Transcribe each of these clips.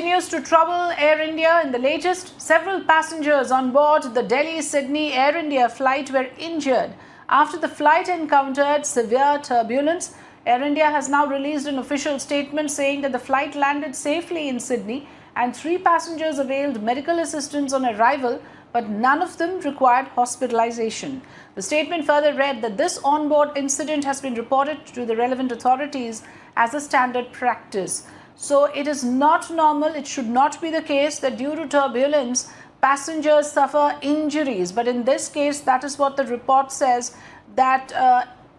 continues to trouble Air India. In the latest, several passengers on board the Delhi-Sydney Air India flight were injured after the flight encountered severe turbulence. Air India has now released an official statement saying that the flight landed safely in Sydney and 3 passengers availed medical assistance on arrival, but none of them required hospitalization. The statement further read that this onboard incident has been reported to the relevant authorities as a standard practice. So it is not normal, it should not be the case that due to turbulence, passengers suffer injuries. But in this case, that is what the report says, that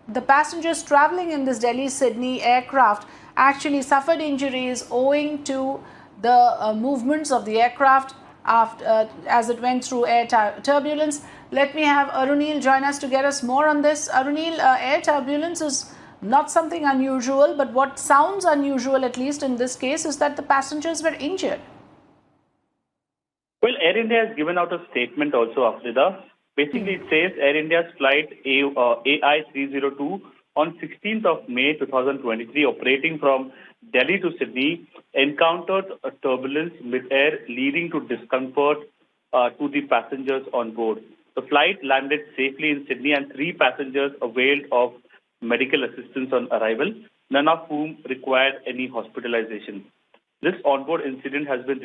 the passengers traveling in this Delhi-Sydney aircraft actually suffered injuries owing to the movements of the aircraft as it went through air turbulence. Let me have Aruneel join us to get us more on this. Aruneel, air turbulence is not something unusual, but what sounds unusual, at least in this case, is that the passengers were injured. Well, Air India has given out a statement also, Afrida. Basically, it says Air India's flight AI302 on 16th of May 2023, operating from Delhi to Sydney, encountered a turbulence mid-air, leading to discomfort to the passengers on board. The flight landed safely in Sydney, and 3 passengers availed of medical assistance on arrival, none of whom required any hospitalization. This onboard incident has been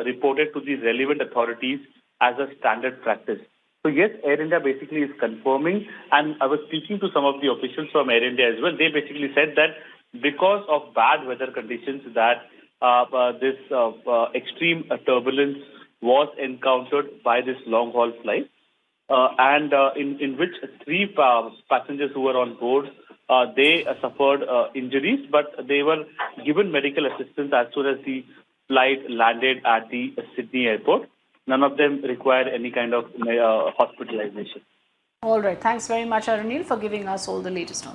reported to the relevant authorities as a standard practice. So yes, Air India basically is confirming, and I was speaking to some of the officials from Air India as well. They basically said that because of bad weather conditions, that this extreme turbulence was encountered by this long-haul flight. In which 3 passengers who were on board, they suffered injuries, but they were given medical assistance as soon as the flight landed at the Sydney airport. None of them required any kind of hospitalization. All right. Thanks very much, Aruneel, for giving us all the latest on